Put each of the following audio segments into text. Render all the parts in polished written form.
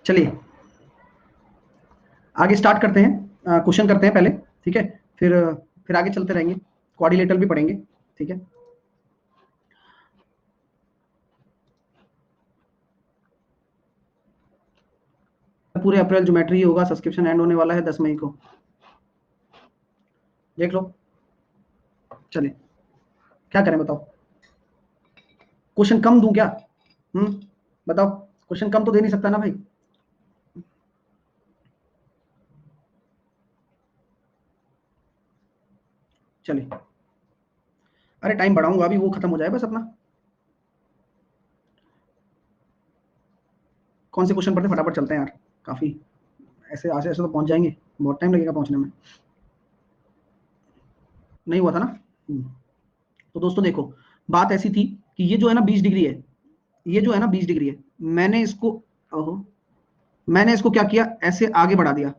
चलिए आगे स्टार्ट करते हैं, क्वेश्चन करते हैं पहले, ठीक है, फिर आगे चलते रहेंगे, कोऑर्डिनेटर भी पढ़ेंगे, ठीक है। पूरे अप्रैल ज्योमेट्री होगा, सब्सक्रिप्शन एंड होने वाला है 10 मई को, देख लो। चलिए क्या करें बताओ, क्वेश्चन कम दूं क्या? बताओ, क्वेश्चन कम तो दे नहीं सकता ना भाई। चलिए, अरे टाइम बढ़ाऊंगा, अभी वो खत्म हो जाए बस अपना। कौन से क्वेश्चन पढ़ते, फटाफट चलते हैं यार, काफी ऐसे ऐसे ऐसे तो पहुंच जाएंगे, बहुत टाइम लगेगा पहुंचने में। नहीं हुआ था ना। तो दोस्तों देखो, बात ऐसी थी कि ये जो है ना 20 डिग्री है, ये जो है ना 20 डिग्री है, मैंने इसको, ओहो, मैंने इसको क्या किया, ऐसे आगे बढ़ा दिया,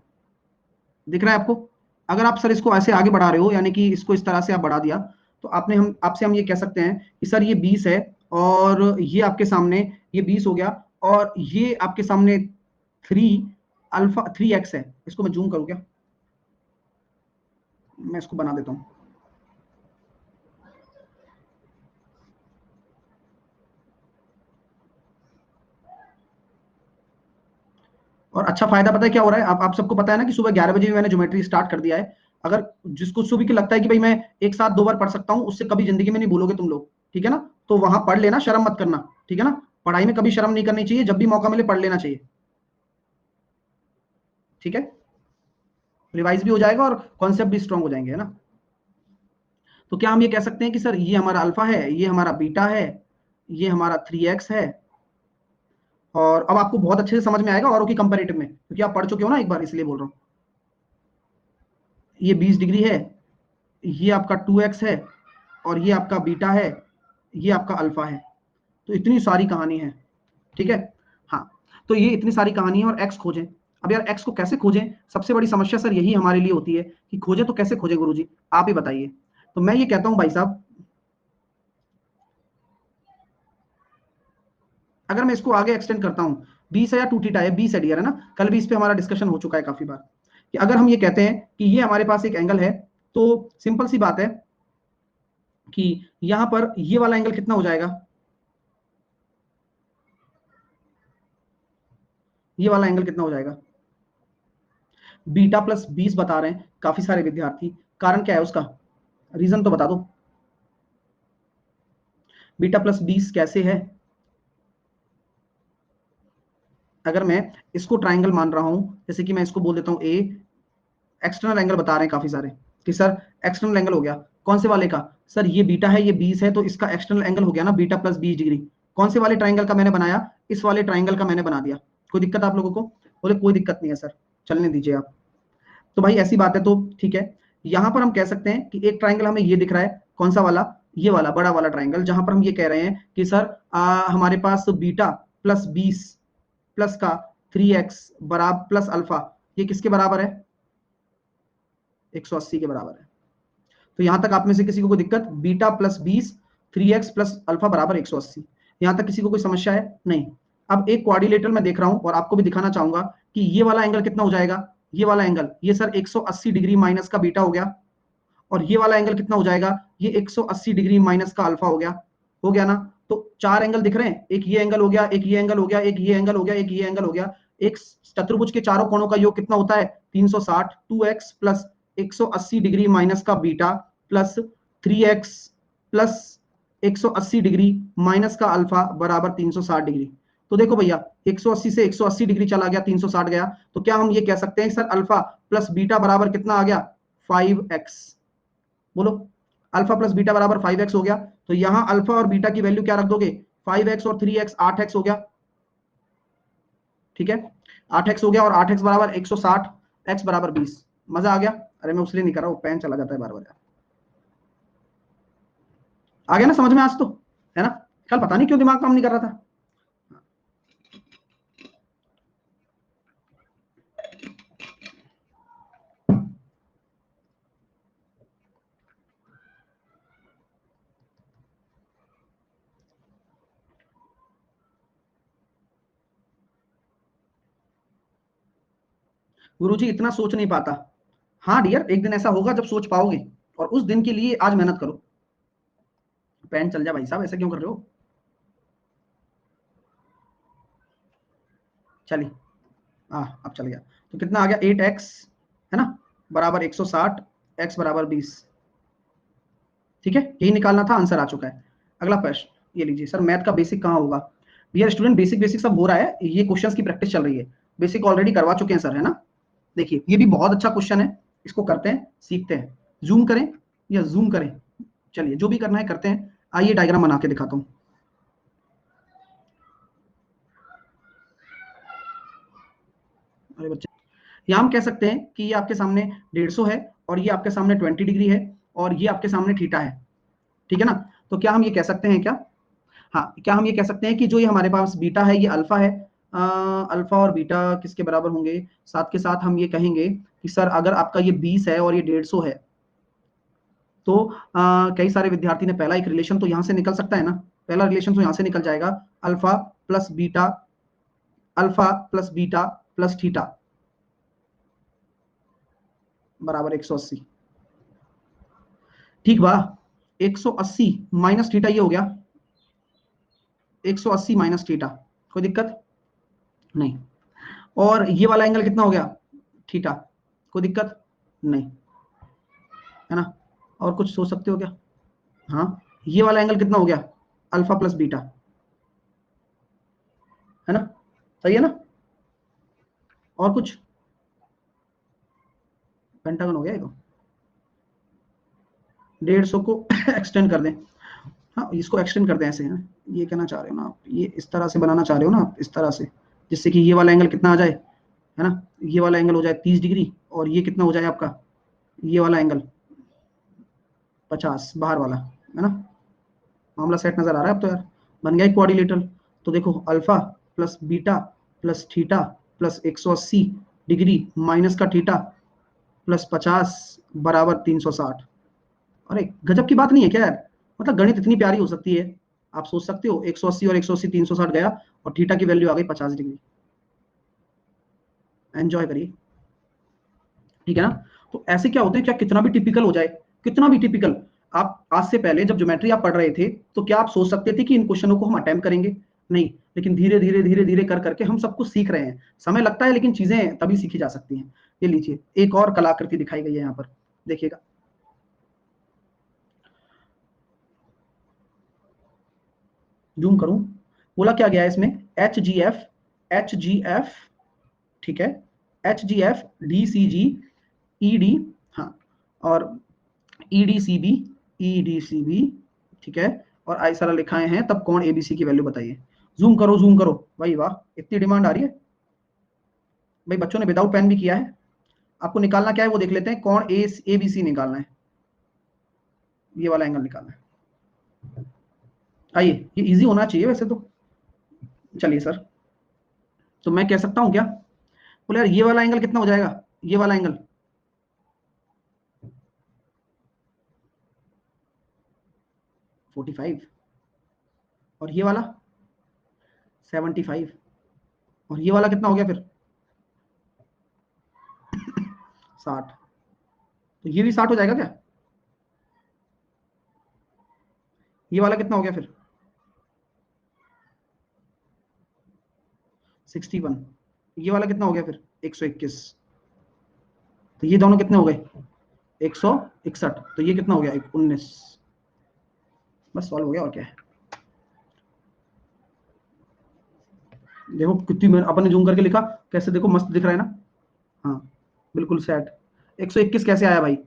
दिख रहा है आपको? अगर आप सर इसको ऐसे आगे बढ़ा रहे हो, यानी कि इसको इस तरह से आप बढ़ा दिया, तो हम ये कह सकते हैं कि सर ये 20 है, और ये आपके सामने ये 20 हो गया, और ये आपके सामने 3 एक्स है। इसको मैं जूम करूं क्या? मैं इसको बना देता हूं। और अच्छा फायदा पता है क्या हो रहा है, आप सबको पता है ना कि सुबह 11 बजे भी मैंने ज्योमेट्री स्टार्ट कर दिया है। अगर जिसको सुबह की लगता है कि भाई मैं एक साथ 2 बार पढ़ सकता हूँ, उससे कभी जिंदगी में नहीं भूलोगे तुम लोग, ठीक है ना? तो वहां पढ़ लेना, शर्म मत करना, ठीक है ना? पढ़ाई में कभी शर्म नहीं करनी चाहिए, जब भी मौका मिले पढ़ लेना चाहिए, ठीक है। रिवाइज भी हो जाएगा और कॉन्सेप्ट भी स्ट्रांग हो जाएंगे, है ना? तो क्या हम ये कह सकते हैं कि सर ये हमारा अल्फा है, ये हमारा बीटा है, ये हमारा 3x है, और अब आपको बहुत अच्छे से समझ में आएगा औरों की कंपैरेटिव में, क्योंकि आप पढ़ चुके हो ना एक बार, इसलिए बोल रहा हूँ। ये 20 डिग्री है, ये आपका 2x है, और ये आपका बीटा है, ये आपका अल्फा है। तो इतनी सारी कहानी है, ठीक है। हाँ, तो ये इतनी सारी कहानी है, और एक्स खोजें। अब यार एक्स को कैसे खोजें, सबसे बड़ी समस्या सर यही हमारे लिए होती है कि खोजें तो कैसे खोजें गुरुजी, आप ही बताइए। तो मैं ये कहता हूं भाई साहब, अगर मैं इसको आगे एक्सटेंड करता हूं, 20 है या 2 थीटा है, 20 है डियर, है ना? कल भी इस पे हमारा डिस्कशन हो चुका है काफी बार, कि अगर हम ये कहते हैं कि ये हमारे पास एक एंगल है, तो सिंपल सी बात है कि यहां पर ये वाला एंगल कितना हो जाएगा, ये वाला एंगल कितना हो जाएगा? बीटा+20 बता रहे हैं काफी सारे विद्यार्थी, कारण क्या है उसका, रीजन तो बता दो। बीटा+20 कैसे है? अगर मैं इसको ट्राइंगल मान रहा हूं, जैसे कि मैं इसको बोल देता हूं ए, एक्सटर्नल एंगल बता रहे हैं काफी सारे कि सर एक्सटर्नल एंगल हो गया, कौन से वाले का? सर ये बीटा है, ये 20 है, तो इसका एक्सटर्नल एंगल हो गया ना बीटा+20 डिग्री। कौन से वाले ट्राइंगल का मैंने बनाया? इस वाले ट्राइंगल का मैंने बना दिया। कोई दिक्कत आप लोगों को? बोले कोई दिक्कत नहीं है सर, चलने दीजिए आप। तो भाई ऐसी बात है, तो ठीक है। यहां पर हम कह सकते हैं कि एक ट्राइंगल हमें ये दिख रहा है, कौन सा वाला? ये वाला बड़ा वाला ट्राइंगल, जहां पर हम ये कह रहे हैं कि सर हमारे पास बीटा+20 प्लस का 3x बराबर प्लस अल्फा, ये किसके बराबर है? 180 के बराबर है। तो यहां तक आप में से किसी को कोई दिक्कत? बीटा+20 3x प्लस अल्फा बराबर 180, यहां तक किसी को कोई समस्या है? नहीं। अब एक कोऑर्डिनेटर मैं देख रहा हूं और आपको भी दिखाना चाहूंगा कि ये वाला एंगल कितना हो जाएगा, ये वाला एंगल, ये सर 180 डिग्री माइनस का बीटा हो गया, और ये वाला एंगल कितना हो जाएगा, ये 180 डिग्री माइनस का अल्फा हो गया ना? तो 4 एंगल दिख रहे हैं, एक ये एंगल हो गया, एक ये एंगल हो गया, एक ये एंगल हो गया, एक ये एंगल हो गया। एक चतुर्भुज के चारों कोणों का योग कितना होता है? 360, 2x प्लस 180 डिग्री माइनस का beta plus 3x plus 180 degree minus का अल्फा बराबर 360 डिग्री। तो देखो भैया, 180 से 180 डिग्री चला गया, 360 गया, तो क्या हम ये कह सकते हैं सर अल्फा प्लस बीटा बराबर कितना आ गया? 5x। बोलो, अल्फा प्लस बीटा बराबर 5x हो गया। तो यहां अल्फा और बीटा की वैल्यू क्या रख दोगे? 5x और 3x, 8x हो गया, ठीक है। 8x हो गया, और 8x बराबर 160, x बराबर 20। मजा आ गया? अरे मैं उसलिए नहीं कर रहा हूं, पेन चला जाता है बार बार। आ गया ना समझ में आज तो, है ना? कल पता नहीं क्यों दिमाग काम नहीं कर रहा था। गुरुजी इतना सोच नहीं पाता। हाँ डियर, एक दिन ऐसा होगा जब सोच पाओगे, और उस दिन के लिए आज मेहनत करो। पेन चल जा भाई साहब, ऐसा क्यों कर रहे हो? चलिए, हाँ अब चल गया। तो कितना आ गया, 8x है ना, बराबर 160, x बराबर 20। ठीक है, यही निकालना था, आंसर आ चुका है। अगला प्रश्न ये लीजिए। सर मैथ का बेसिक कहाँ होगा? डियर स्टूडेंट, बेसिक बेसिक सब हो रहा है, ये क्वेश्चंस की प्रैक्टिस चल रही है। बेसिक ऑलरेडी करवा चुके हैं सर, है ना। देखिए ये भी बहुत अच्छा क्वेश्चन है, इसको करते हैं, सीखते हैं। जूम करें या जूम करें, चलिए जो भी करना है करते हैं। आइए डायग्राम बना के दिखाता हूँ। अरे बच्चे, यहाँ हम कह सकते हैं कि ये आपके सामने 150 है, और ये आपके सामने 20 डिग्री है, और ये आपके सामने थीटा है। ठीक है ना। तो क्या हम ये कह सकते हैं क्या, हाँ क्या हम ये कह सकते हैं कि जो ये हमारे पास बीटा है, ये अल्फा है। अल्फा और बीटा किसके बराबर होंगे? साथ के साथ हम ये कहेंगे कि सर अगर आपका ये 20 है और ये 150 है, तो कई सारे विद्यार्थी ने पहला एक रिलेशन तो यहाँ से निकल सकता है ना, पहला रिलेशन तो यहाँ से निकल जाएगा, alpha plus beta, alpha plus beta plus theta बराबर 180। ठीक बा, 180 माइनस थीटा ये हो गया, 180 माइनस थीटा, कोई दिक्कत नहीं। और ये वाला एंगल कितना हो गया, थीटा, कोई दिक्कत नहीं, है ना। और कुछ सोच सकते हो क्या? हाँ, ये वाला एंगल कितना हो गया, अल्फा प्लस बीटा, है ना, सही है ना। और कुछ, पेंटागन हो गया ये तो। 150 को एक्सटेंड कर दें, हाँ इसको एक्सटेंड कर दें ऐसे, है ना। ये कहना चाह रहे हो ना आप, ये इस तरह से बनाना चाह रहे हो ना आप, इस तरह से, जिससे कि ये वाला एंगल कितना आ जाए, है ना, ये वाला एंगल हो जाए 30 डिग्री, और ये कितना हो जाए आपका, ये वाला एंगल 50, बाहर वाला, है ना। मामला सेट नजर आ रहा है अब तो यार, बन गया एक क्वाड्रिलेटरल। तो देखो alpha plus beta plus theta plus 180 degree minus का थीटा प्लस 50 बराबर 360। अरे गजब की बात नहीं है क्या यार, मतलब गणित इतनी प्यारी हो सकती है। आप सोच सकते हो 180 और 180 360 गया, और थीटा की वैल्यू आ गई 50 डिग्री। एंजॉय करिए, ठीक है ना। तो ऐसे क्या होते हैं, क्या कितना भी टिपिकल हो जाए, कितना भी टिपिकल, आप आज से पहले जब ज्योमेट्री आप पढ़ रहे थे, तो क्या आप सोच सकते थे कि इन क्वेश्चनों को हम अटेम्प्ट करेंगे? नहीं, लेकिन धीरे धीरे धीरे धीरे कर करके हम सब कुछ सीख रहे हैं। समय लगता है, लेकिन चीजें तभी सीखी जा सकती हैं। ये लीजिए, एक और कलाकृति दिखाई गई है यहाँ पर, देखिएगा। जूम करूं, बोला क्या गया है इसमें, HGF, HGF, ठीक है, HGF, DCG, ED, हाँ, और EDCB, EDCB, ठीक है, और आई सारा लिखाए हैं, तब कौन ABC की वैल्यू बताइए। जूम करो भाई, वाह इतनी डिमांड आ रही है भाई, बच्चों ने विदाउट पेन भी किया है। आपको निकालना क्या है वो देख लेते हैं, कौन ABC निकालना है, ये वाला एंगल निकालना है। आइए, ये इजी होना चाहिए वैसे तो। चलिए सर, तो मैं कह सकता हूं क्या, बोले यार ये वाला एंगल कितना हो जाएगा, ये वाला एंगल 45, और ये वाला 75, और ये वाला कितना हो गया फिर 60। तो ये भी 60 हो जाएगा क्या, ये वाला कितना हो गया फिर 61, ये वाला कितना हो गया फिर 121। तो ये दोनों कितने हो गए 161, तो ये कितना हो गया 19। बस सॉल्व हो गया, और क्या है। देखो कितनी मैंने अपन ने जूम करके लिखा, कैसे देखो मस्त दिख रहा है ना। हाँ बिल्कुल सेट। 121 कैसे आया भाई,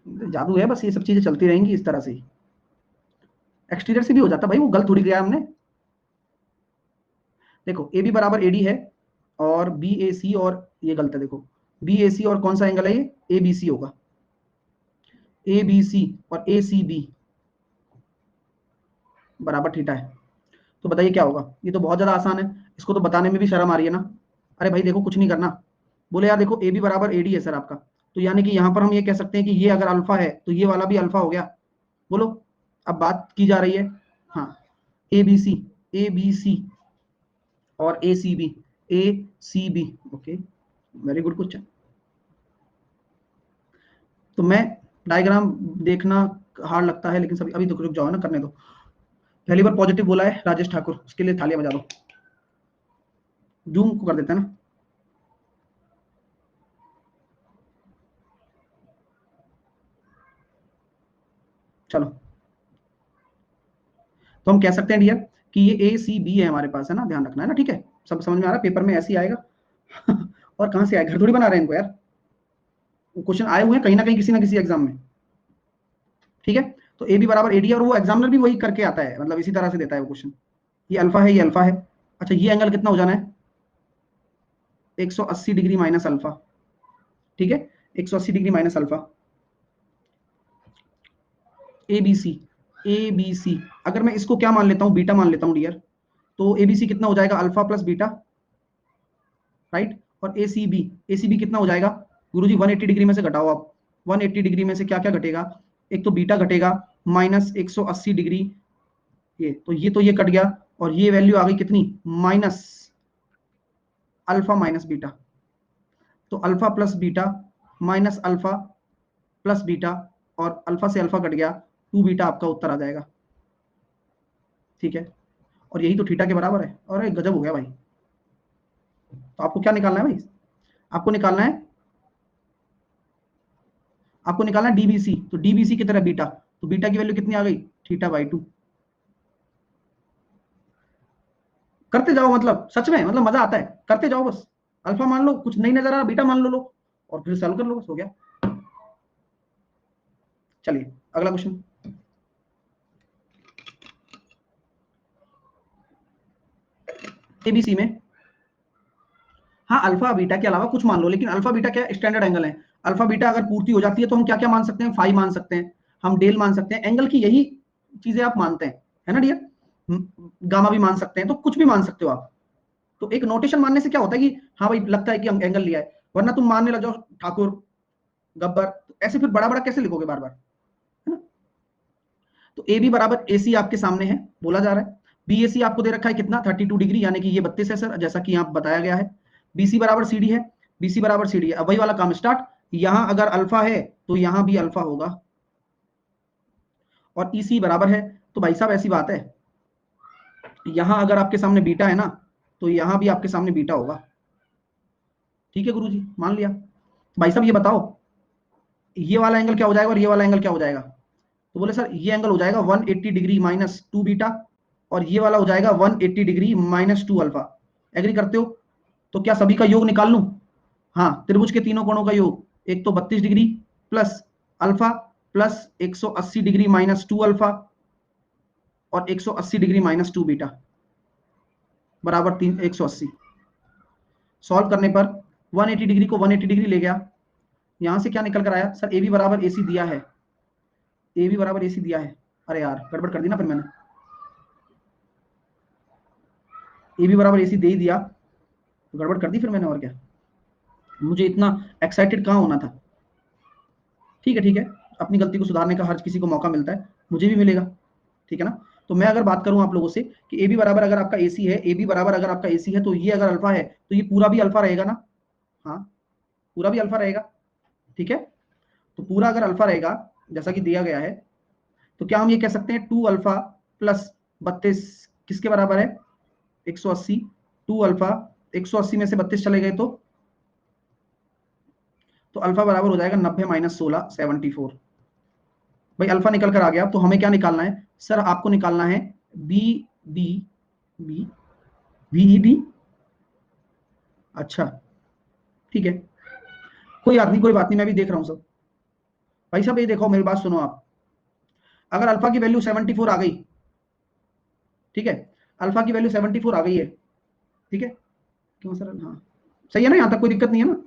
जादू है, बस ये सब चीजें चलती रहेंगी इस तरह से ही। एक्सटीरियर से भी हो जाता भाई, वो गलत थोड़ी किया हमने। देखो ए बी बराबर AD है, और BAC, और ये गलत है, देखो BAC और कौन सा एंगल है, ये ABC होगा, ABC और ACB बराबर थीटा है। तो बताइए क्या होगा, ये तो बहुत ज्यादा आसान है, इसको तो बताने में भी शर्म आ रही है ना। अरे भाई देखो कुछ नहीं करना, बोले यार देखो AB बराबर AD है सर आपका, तो यानी कि यहाँ पर हम ये कह सकते हैं कि ये अगर अल्फा है तो ये वाला भी अल्फा हो गया। बोलो, अब बात की जा रही है, हाँ ABC, ABC और ACB, A C B. Okay, very good question. तो मैं डायग्राम देखना हार्ड लगता है, लेकिन सभी अभी तो रुक जाओ ना, करने दो। पहली बार पॉजिटिव बोला है राजेश ठाकुर, उसके लिए तालियां बजा दो। जूम को कर देते हैं ना। चलो, तो हम कह सकते हैं डियर कि ये ए सी बी है हमारे पास, है ना, ध्यान रखना है ना, ठीक है, सब समझ में आ रहा है, पेपर में ऐसे ही आएगा। और कहां से आएगा, घर थोड़ी बना रहे हैं इनको यार, क्वेश्चन आए हुए हैं कहीं ना किसी एग्जाम में, ठीक है। तो ए बी बराबर ए डी, और वो एग्जामिनर भी वही करके आता है, मतलब इसी तरह से देता है वो क्वेश्चन। ये अल्फा है, ये अल्फा है। अच्छा, ये एंगल कितना हो जाना है, 180 डिग्री माइनस अल्फा, ठीक है, 180 degree minus alpha. A B C, A B C, अगर मैं इसको क्या मान लेता हूं, बीटा मान लेता हूं डियर, तो ए बी सी कितना हो जाएगा, अल्फा प्लस बीटा, राइट। और ए सी बी, ए सी बी कितना हो जाएगा गुरुजी, 180 डिग्री में से घटाओ आप, 180 डिग्री में से क्या क्या घटेगा, एक तो बीटा घटेगा माइनस 180 डिग्री, ये कट गया, और ये वैल्यू आ गई कितनी, माइनस अल्फा माइनस बीटा। तो alpha plus beta minus alpha plus beta, और अल्फा से अल्फा कट गया, 2 बीटा आपका उत्तर आ जाएगा, ठीक है। और यही तो थीटा के बराबर है, और गजब हो गया भाई। तो आपको क्या निकालना है भाई, आपको निकालना है, आपको निकालना है डीबीसी। तो डीबीसी की तरह बीटा, तो बीटा की वैल्यू कितनी आ गई, थीटा बाई 2। करते जाओ, मतलब सच में, मतलब मजा आता है, करते जाओ बस। अल्फा मान लो, कुछ नहीं नजर आ रहा, बीटा मान लो, और फिर सॉल्व कर लो, बस हो गया। चलिए अगला क्वेश्चन। एबीसी में, हाँ, अल्फा बीटा के अलावा कुछ मान लो, लेकिन अल्फा बीटा क्या स्टैंडर्ड एंगल है। अल्फा बीटा अगर पूर्ति हो जाती है तो हम क्या क्या मान सकते हैं, फाई मान सकते हैं, हम डेल मान सकते हैं, एंगल की यही चीजें आप मानते हैं, है ना डियर। गामा भी मान सकते हैं, तो कुछ भी मान सकते हो आप। तो एक नोटेशन मानने से क्या होता है कि हाँ भाई, लगता है कि हम एंगल लिया है, वरना तुम मानने लग जाओ ठाकुर, गब्बर, ऐसे फिर बड़ा बड़ा कैसे लिखोगे बार बार, है ना। तो ए बी बराबर ए सी आपके सामने है, बोला जा रहा है। बी ए सी आपको दे रखा है कितना, 32 डिग्री, यानी कि ये 32 है सर, जैसा कि यहाँ बताया गया है। बी सी बराबर सी डी है, बी सी बराबर सी डी है। अब वही वाला काम स्टार्ट, यहां अगर अल्फा है तो यहां भी अल्फा होगा, और ई सी बराबर है, तो भाई साहब ऐसी बात है, यहां अगर आपके सामने बीटा है ना, तो यहां भी आपके सामने बीटा होगा, ठीक है गुरुजी, मान लिया। भाई साहब ये बताओ, ये वाला एंगल क्या हो जाएगा और ये वाला एंगल क्या हो जाएगा, तो बोले सर ये एंगल हो जाएगा 180 डिग्री माइनस 2 बीटा, और ये वाला हो जाएगा 180 डिग्री माइनस 2 अल्फा। एग्री करते हो, तो क्या सभी का योग निकाल लूं, हाँ, त्रिभुज के तीनों कोणों का योग, एक तो 32 degree plus alpha plus 180 degree minus 2 alpha, और 180 डिग्री माइनस 2 बीटा बराबर 180। सॉल्व करने पर 180 डिग्री को 180 डिग्री ले गया, यहां से क्या निकल कर आया सर, ए बी बराबर ए सी दिया है, ए बी बराबर ए सी दिया है। अरे यार गड़बड़ कर दी ना फिर मैंने, ए बी बराबर ए सी दे ही दिया, गड़बड़ कर दी फिर मैंने, और क्या, मुझे इतना एक्साइटेड कहाँ होना था। ठीक है ठीक है, अपनी गलती को सुधारने का हर किसी को मौका मिलता है, मुझे भी मिलेगा, ठीक है ना। तो मैं अगर बात करूं आप लोगों से कि ए बी बराबर अगर आपका ए सी है, ए बी बराबर अगर आपका ए सी है, तो ये अगर अल्फा है तो ये पूरा भी अल्फा रहेगा ना, हाँ, पूरा भी अल्फा रहेगा, ठीक है। तो पूरा अगर अल्फा रहेगा जैसा कि दिया गया है, तो क्या हम ये कह सकते हैं 2 अल्फा प्लस 32 किसके बराबर है, 180। 2 अल्फा, 180 में से 32 चले गए तो अल्फा बराबर हो जाएगा 90 माइनस 16, 74। भाई अल्फा निकल कर आ गया, तो हमें क्या निकालना है सर, आपको निकालना है B B B V D. अच्छा ठीक है, कोई बात नहीं कोई बात नहीं, मैं भी देख रहा हूं सब। भाई साहब ये देखो, मेरी बात सुनो आप, अगर अल्फा की वैल्यू 74 आ गई, ठीक है, अल्फा की वैल्यू 74 आ गई है, ठीक है, क्यों सर, हाँ सही है ना, यहाँ तक कोई दिक्कत नहीं है ना।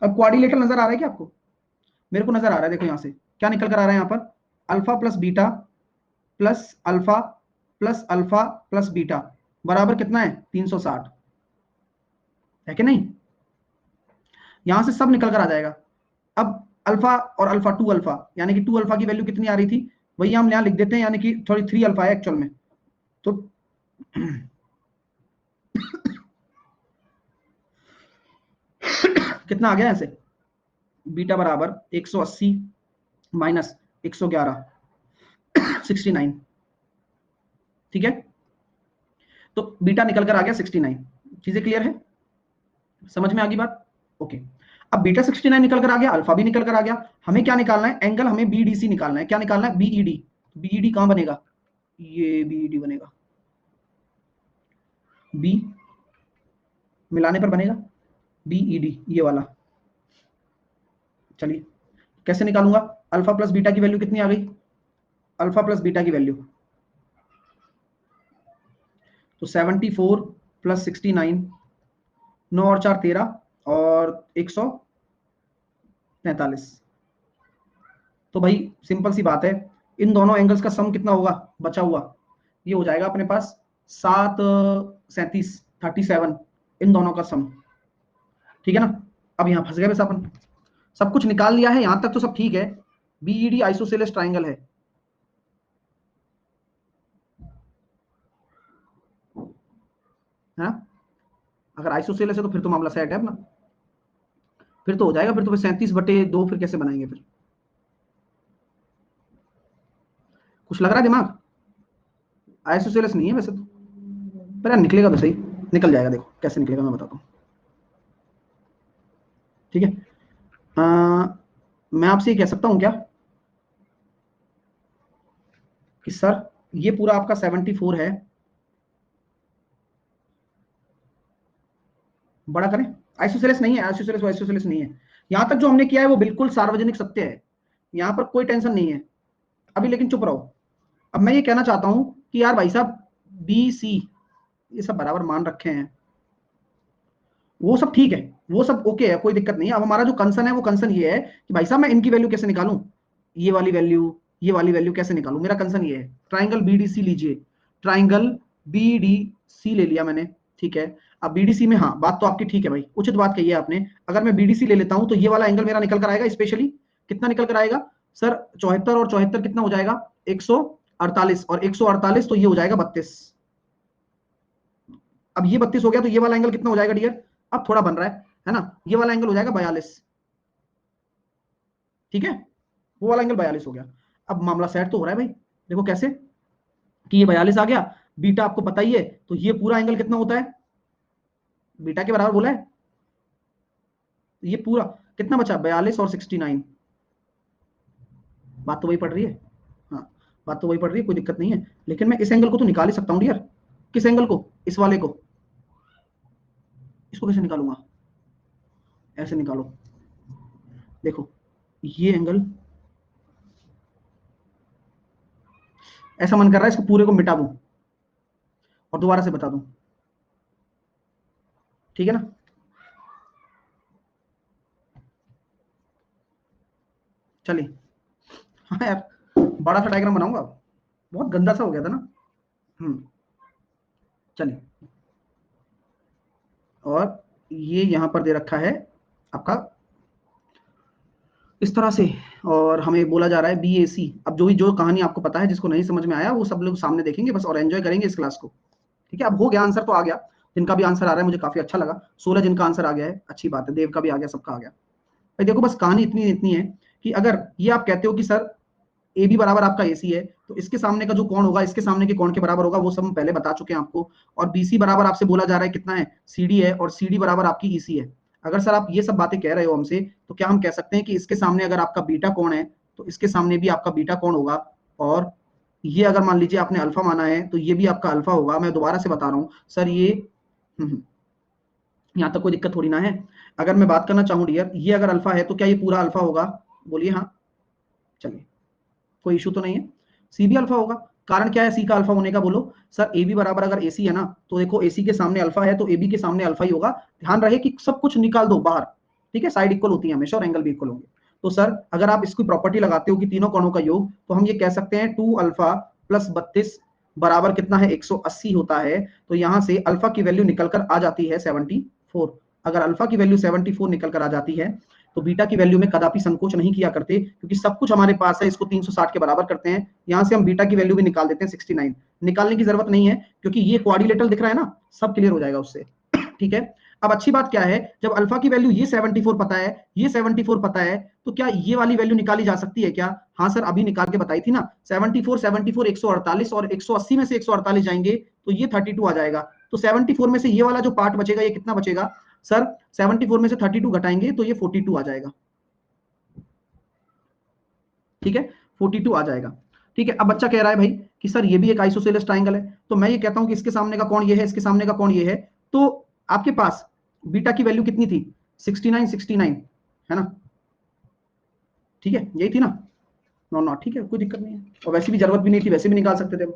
अब क्वाड्रिलेटरल नजर आ रहा है क्या आपको, मेरे को नजर आ रहा है, देखो यहाँ से क्या निकल कर आ रहा है यहाँ पर, alpha plus beta plus alpha plus alpha plus beta बराबर कितना है, 360, है कि नहीं। यहां से सब निकल कर आ जाएगा। अब अल्फा और अल्फा 2 अल्फा, यानी कि 2 अल्फा की वैल्यू कितनी आ रही थी, वही हम यहां लिख देते हैं, यानी कि थोड़ी 3 अल्फा है एक्चुअल में। तो कितना आ गया ऐसे, बीटा बराबर 180 माइनस 111, 69, ठीक है। तो बीटा निकल कर आ गया 69। चीजें क्लियर है, समझ में आ गई बात? ओके। अब बीटा 69 निकल कर आ गया, अल्फा भी निकल कर आ गया। हमें क्या निकालना है, एंगल हमें बीडीसी निकालना है। क्या निकालना है, बीईडी। बीईडी कहां बनेगा, ये बीईडी बनेगा, बी मिलाने पर बनेगा बीईडी, ये वाला। चलिए कैसे निकालूंगा, अल्फा प्लस बीटा की वैल्यू कितनी आ गई, अल्फा प्लस बीटा की वैल्यू तो 74 प्लस 69, 9 और 4 13 और 143। तो भाई सिंपल सी बात है, इन दोनों एंगल्स का सम कितना होगा बचा हुआ, ये हो जाएगा अपने पास 7 37 37, इन दोनों का सम, ठीक है ना। अब यहां फंस गए बस अपन, सब कुछ निकाल लिया है, यहां तक तो सब ठीक है। बीईडी आइसोसेलेस ट्राइंगल है ना? अगर आइसोसेलेस है तो फिर तो मामला सेट है अपना, फिर तो हो जाएगा, फिर तो फिर 37/2 फिर कैसे बनाएंगे फिर, कुछ लग रहा है दिमाग? आइसोसेलेस नहीं है वैसे तो, पर यार निकलेगा तो सही, निकल जाएगा, देखो कैसे निकलेगा मैं बताता हूँ, ठीक है। मैं आपसे ये कह सकता हूँ क्या कि सर ये पूरा आपका 74 है, बड़ा करें, आइसोसेलेस नहीं है, आइसोसेलेस नहीं है। यहां तक जो हमने किया है वो बिल्कुल सार्वजनिक सत्य है, यहां पर कोई टेंशन नहीं है अभी, लेकिन चुप रहो। अब मैं ये कहना चाहता हूं कि यार भाई साहब बी सी ये सब बराबर मान रखे हैं, वो सब ठीक है, वो सब ओके है, कोई दिक्कत नहीं है। अब हमारा जो कंसर्न है वो कंसर्न ये है कि भाई साहब मैं इनकी वैल्यू कैसे निकालूं, ये वाली वैल्यू, ये वाली वैल्यू कैसे निकालूं, मेरा कंसर्न ये है। ट्राइंगल बीडीसी लीजिए, ट्राइंगल बीडीसी ले लिया मैंने, ठीक है। अब बीडीसी में, हाँ बात तो आपकी ठीक है भाई, उचित बात कही है आपने। अगर मैं बीडीसी ले लेता हूं तो ये वाला एंगल मेरा निकल कर आएगा, स्पेशली कितना निकल कर आएगा सर, 74 और 74 कितना हो जाएगा 148, और 148 तो ये हो जाएगा 32। अब ये 32 हो गया तो ये वाला एंगल कितना हो जाएगा डियर, अब थोड़ा बन रहा है ना, ये वाला एंगल हो जाएगा 42, ठीक है, वो वाला एंगल 42 हो गया। अब मामला सेट तो हो रहा है भाई, देखो कैसे, कि ये 42 आ गया, बीटा आपको पता ही है, तो ये पूरा एंगल कितना होता है, बीटा के बराबर बोला है, ये पूरा कितना बचा 42 और 69, बात तो वही पड़ रही है, हाँ बात तो वही पड़ रही है, कोई दिक्कत नहीं है। लेकिन मैं इस एंगल को तो निकाल ही सकता हूँ डियर, किस एंगल को, इस वाले को, इसको कैसे निकालूंगा, ऐसे निकालो, देखो ये एंगल, ऐसा मन कर रहा है इसको पूरे को मिटा दूं और दोबारा से बता दूं, ठीक है ना। चलिए, हाँ यार बड़ा सा डायग्राम बनाऊंगा, बहुत गंदा सा हो गया था ना। चलिए, और ये यहां पर दे रखा है आपका इस तरह से, और हमें बोला जा रहा है BAC। अब जो भी जो कहानी आपको पता है, जिसको नहीं समझ में आया वो सब लोग सामने देखेंगे बस, और एंजॉय करेंगे इस क्लास को, ठीक है। अब हो गया, आंसर तो आ गया, जिनका भी आंसर आ रहा है मुझे काफी अच्छा लगा, 16 जिनका आंसर आ गया है, अच्छी बात है, देव का भी आ गया, सबका आ गया भाई। देखो बस कहानी इतनी इतनी है कि अगर ये आप कहते हो कि सर ए बी बराबर आपका AC है, तो इसके सामने का जो कोण होगा इसके सामने के कोण के बराबर होगा, वो सब हम पहले बता चुके हैं आपको। और BC बराबर आपसे बोला जा रहा है कितना है, CD है, और CD बराबर आपकी EC है। अगर सर आप ये सब बातें कह रहे हो हमसे, तो क्या हम कह सकते हैं कि इसके सामने अगर आपका बीटा कोण है तो इसके सामने भी आपका बीटा कोण होगा, और ये अगर मान लीजिए आपने अल्फा माना है तो ये भी आपका अल्फा होगा। मैं दोबारा से बता रहा हूँ सर, ये यहाँ तक कोई दिक्कत थोड़ी ना है। अगर मैं बात करना चाहूँ डियर, ये अगर अल्फा है तो क्या ये पूरा अल्फा होगा, बोलिए हाँ, चलिए कोई इशू तो नहीं है। सी भी अल्फा होगा, कारण क्या है सी का अल्फा होने का, बोलो सर। ए बी बराबर अगर AC है ना, तो देखो AC के सामने अल्फा है तो AB के सामने अल्फा ही होगा। ध्यान रहे कि सब कुछ निकाल दो बाहर, ठीक है, साइड इक्वल होती है हमेशा और एंगल भी इक्वल होंगे। तो सर अगर आप इसकी प्रॉपर्टी लगाते हो कि तीनों कोणों का योग, तो हम ये कह सकते हैं 2 अल्फा प्लस 32 बराबर कितना है 180 होता है। तो यहां से अल्फा की वैल्यू निकलकर आ जाती है 74। अगर अल्फा की वैल्यू 74 निकलकर आ जाती है, तो बीटा की वैल्यू में कदापि संकोच नहीं किया करते, क्योंकि सब कुछ हमारे पास है, इसको 360 के बराबर करते हैं, यहां से हम बीटा की वैल्यू भी निकाल देते हैं 69। निकालने की जरूरत नहीं है क्योंकि ये क्वाड्रिलेटरल दिख रहा है ना, सब क्लियर हो जाएगा उससे, ठीक है। अब अच्छी बात क्या है, जब अल्फा की वैल्यू ये 74 पता है, ये 74 पता है, तो क्या ये वाली वैल्यू निकाली जा सकती है क्या? हाँ सर, अभी निकाल के बताई थी ना, 74 74 148 और 180 में से 148 जाएंगे तो ये 32 आ जाएगा। तो 74 में से ये वाला जो पार्ट बचेगा ये कितना बचेगा सर? 74 में से 32 घटाएंगे तो ये 42 आ जाएगा। ठीक है, 42 आ जाएगा। ठीक है, अब बच्चा कह रहा है भाई कि सर ये भी एक आइसोसेलेस ट्राइंगल है, तो मैं ये कहता हूं कि इसके सामने का कोण ये है, इसके सामने का कोण ये है, तो आपके पास बीटा की वैल्यू कितनी थी? 69 69 है ना? ठीक है, यही थी ना? नो नो, ठीक है, कोई दिक्कत नहीं है, और वैसे भी जरूरत भी नहीं थी, वैसे भी निकाल सकते थे।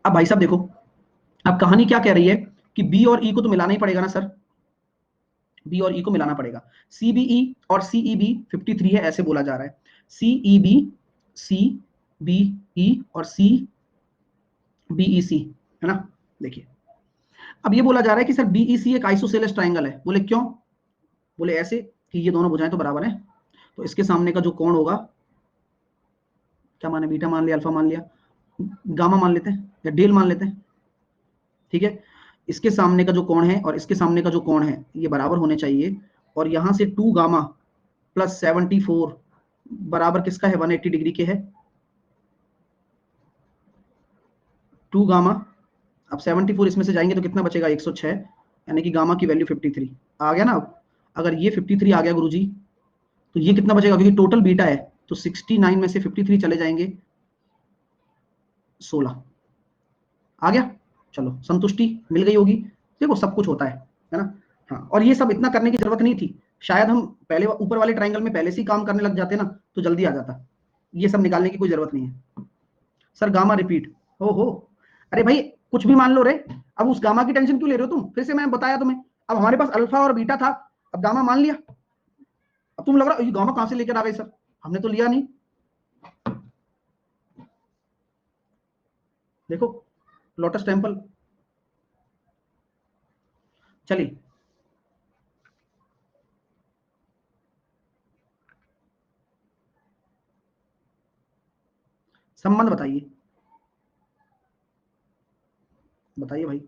अब भाई साहब देखो, अब कहानी क्या कह रही है कि बी और ई को तो मिलाना ही पड़ेगा ना सर, बी और ई को मिलाना पड़ेगा। सीबीई और सीईबी 53 है ऐसे बोला जा रहा है। सीईबी, सी बी ई और सी बीई सी, है ना? देखिए, अब ये बोला जा रहा है कि सर बीईसी एक आइसोसेलेस ट्राइंगल है। बोले क्यों? बोले ऐसे कि ये दोनों भुजाएं तो बराबर हैं, तो इसके सामने का जो कोण होगा, क्या माने, बीटा मान लिया, अल्फा मान लिया, गामा मान लेते हैं या डेल मान लेते हैं। ठीक है, इसके सामने का जो कोण है और इसके सामने का जो कोण है ये बराबर होने चाहिए, और यहां से 2 गामा प्लस 74 बराबर किसका है? 180 डिग्री के है। 2 गामा, अब 74 इसमें से जाएंगे तो कितना बचेगा? 106, यानी कि गामा की वैल्यू 53 आ गया ना। अब अगर ये 53 आ गया गुरुजी, तो ये कितना बचेगा? क्योंकि टोटल बीटा है, तो 69 में से 53 चले जाएंगे, 16 आ गया। चलो, संतुष्टि मिल गई होगी। देखो, सब कुछ होता है ना? हाँ, और ये सब इतना करने की जरूरत नहीं थी, शायद हम पहले ऊपर वाले ट्राइंगल में पहले से ही काम करने लग जाते ना, तो जल्दी आ जाता। ये सब निकालने की कोई जरूरत नहीं है सर। गामा रिपीट, हो, अरे भाई कुछ भी मान लो रे, अब उस गामा की टेंशन क्यों ले रहे हो तुम? फिर से मैंने बताया तुम्हें, अब हमारे पास अल्फा और बीटा था, अब गामा मान लिया, अब तुम लग रहा ये गामा कहां से लेकर आ गए सर, हमने तो लिया नहीं। देखो, लोटस टेम्पल, चलिए संबंध बताइए, बताइए भाई।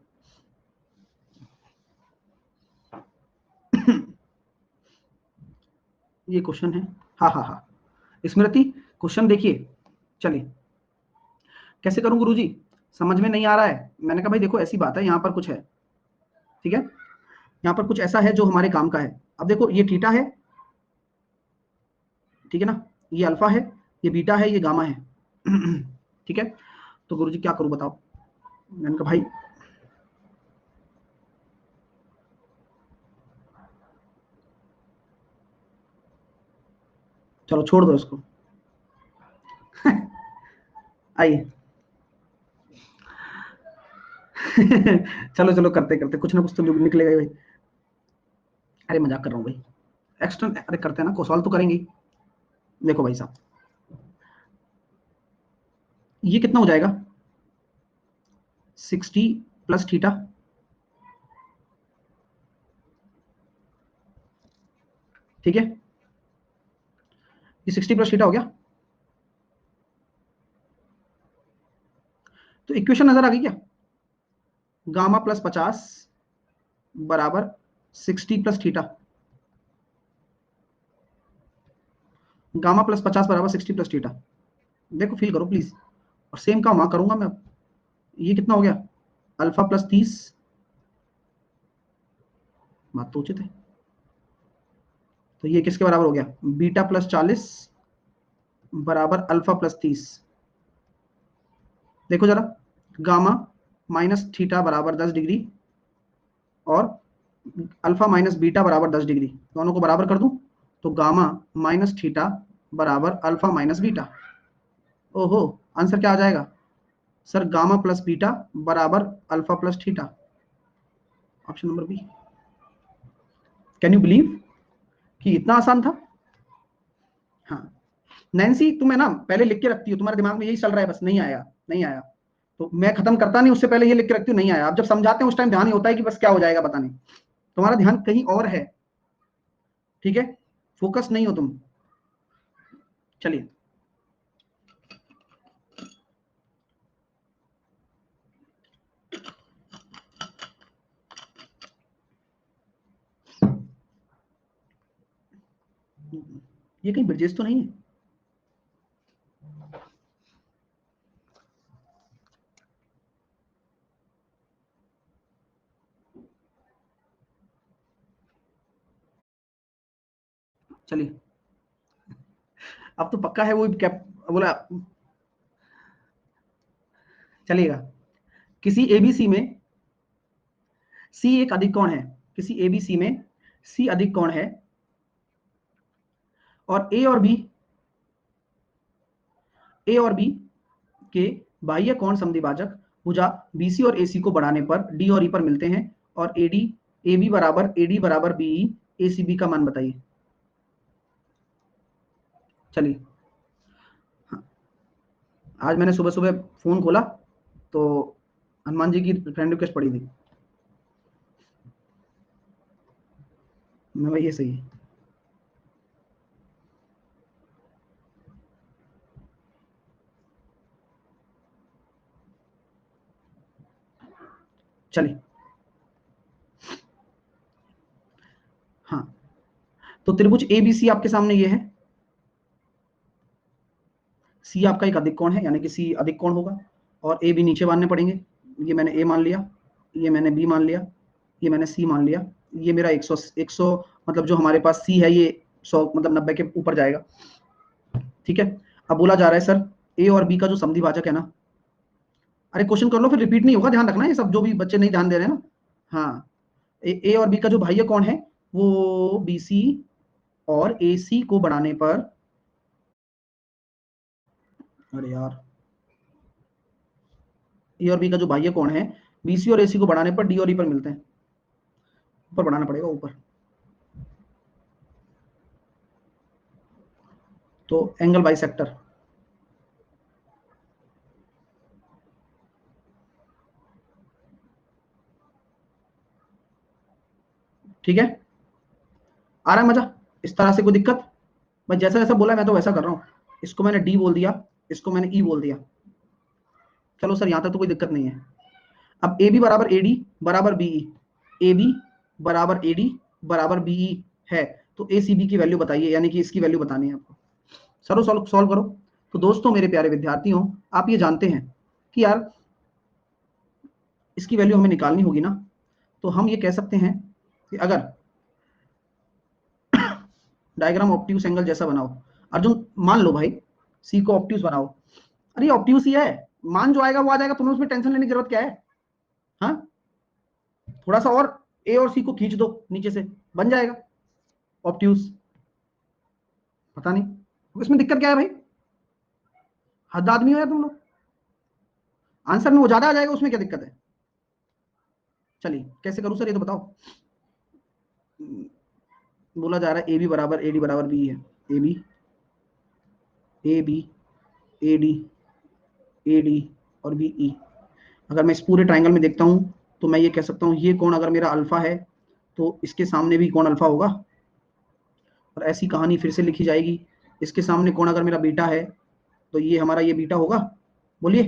ये क्वेश्चन है, हाँ हाँ हाँ, स्मृति क्वेश्चन देखिए। चलिए, कैसे करूं गुरुजी, समझ में नहीं आ रहा है। मैंने कहा भाई देखो, ऐसी बात है, यहाँ पर कुछ है, ठीक है, यहाँ पर कुछ ऐसा है जो हमारे काम का है। अब देखो, ये थीटा है, ठीक है ना, ये अल्फा है, ये बीटा है, ये गामा है। ठीक है, तो गुरुजी क्या करूं बताओ? मैंने कहा भाई चलो छोड़ दो इसको। आइए। चलो चलो, करते करते कुछ ना कुछ तो निकलेगा ही भाई। अरे मजाक कर रहा हूँ भाई, एक्स्ट्रा अरे करते हैं ना, को सॉल्व तो करेंगे ही। देखो भाई साहब, ये कितना हो जाएगा? 60 प्लस थीटा, ठीक है, ये 60 प्लस थीटा हो गया। तो इक्वेशन नजर आ गई क्या? गामा प्लस 50 बराबर 60 प्लस थीटा, गामा प्लस 50 बराबर 60 प्लस थीटा। देखो फील करो प्लीज, और सेम काम वहां करूंगा मैं। ये कितना हो गया? अल्फा प्लस 30, बात तो उचित है, तो ये किसके बराबर हो गया? बीटा प्लस 40 बराबर अल्फा प्लस 30। देखो जरा, गामा माइनस थीटा बराबर 10 डिग्री और अल्फा माइनस बीटा बराबर 10 डिग्री, दोनों को बराबर कर दूं तो गामा माइनस थीटा बराबर अल्फा माइनस बीटा। ओहो, आंसर क्या आ जाएगा सर? गामा प्लस बीटा बराबर alpha plus theta, option number B. Can you believe कि इतना आसान था? हाँ, नैन्सी तुम्हें ना पहले लिख के रखती हो, तुम्हारे दिमाग में यही चल रहा है बस, नहीं आया नहीं आया, तो मैं खत्म करता नहीं उससे पहले ये लिख के रखती हूँ नहीं आया। अब जब समझाते हैं उस टाइम ध्यान ही होता है कि बस क्या हो जाएगा पता नहीं, तुम्हारा ध्यान कहीं और है। ठीक है, फोकस नहीं हो तुम। चलिए, ये कहीं ब्रिजेस तो नहीं है? चलिए, अब तो पक्का है वो कैप बोला। चलिएगा, किसी एबीसी में सी एक अधिक कोण है, किसी एबीसी में सी अधिक कोण है और ए और बी के बाह्य कोण समद्विभाजक भुजा बीसी और एसी को बढ़ाने पर डी और ई पर मिलते हैं और एबी बराबर बीई एसीबी का मान बताइए। चलिए, आज मैंने सुबह सुबह फोन खोला तो हनुमान जी की फ्रेंड रिक्वेस्ट पड़ी थी। मैं भाई ये सही है। चलिए, हाँ, तो त्रिभुज एबीसी आपके सामने ये है। सी आपका एक अधिक कोण है, यानी कि सी अधिक कोण होगा और ए बी नीचे मानने पड़ेंगे। ये मैंने ए मान लिया, ये मैंने बी मान लिया, ये मैंने सी मान लिया। ये मेरा 100 मतलब जो हमारे पास सी है ये 100 मतलब 90 के ऊपर जाएगा। ठीक है, अब बोला जा रहा है सर ए और बी का जो समद्विभाजक है ना, अरे क्वेश्चन कर लो फिर रिपीट नहीं होगा, ध्यान रखना ये सब जो भी बच्चे नहीं ध्यान दे रहे हैं ना। हाँ, ए और बी का जो बाह्य कोण है वो बीसी और एसी को बढ़ाने पर, अरे यार, ए और बी का जो बाह्य कोण है बीसी और एसी को बढ़ाने पर डी और ई पर मिलते हैं। ऊपर बढ़ाना पड़ेगा ऊपर, तो एंगल बाइसेक्टर। ठीक है, आ रहा है मजा? इस तरह से कोई दिक्कत? मैं जैसा जैसा बोला मैं तो वैसा कर रहा हूँ। इसको मैंने डी बोल दिया, इसको मैंने ई बोल दिया। चलो सर, यहां तक तो कोई दिक्कत नहीं है। अब ए बी बराबर एडी बराबर बीई, ए बी बराबर एडी बराबर बीई है, तो ए सी बी की वैल्यू बताइए, यानी कि इसकी वैल्यू बतानी है आपको। सर सॉल्व करो। तो दोस्तों मेरे प्यारे विद्यार्थियों, आप ये जानते हैं कि यार इसकी वैल्यू हमें निकालनी होगी ना, तो हम ये कह सकते हैं कि अगर डायग्राम ऑप्टिक्स एंगल जैसा बनाओ, अर्जुन मान लो भाई सी को ऑप्टिक्स बनाओ। अरे ऑप्टिक्स ही है, मान जो आएगा वो आ जाएगा, तुम्हें उसमें टेंशन लेने की जरूरत क्या है? हाँ, थोड़ा सा और ए और सी को खींच दो नीचे से, बन जाएगा ऑप्टिक्स। पता नहीं इसमें दिक्कत क्या है भाई, हद आदमी हो यार तुम लोग। आंसर में वो ज्यादा आ जाएगा, उसमें क्या दिक्कत है? चलिए कैसे करूं सर ये तो बताओ। बोला जा रहा है ए बी बराबर एडी बराबर बी है, A B A D A D और बी ई। अगर मैं इस पूरे ट्राइंगल में देखता हूं तो मैं ये कह सकता हूं ये कोण अगर मेरा अल्फा है तो इसके सामने भी कोण अल्फा होगा, और ऐसी कहानी फिर से लिखी जाएगी। इसके सामने कोण अगर मेरा बीटा है तो ये हमारा ये बीटा होगा। बोलिए,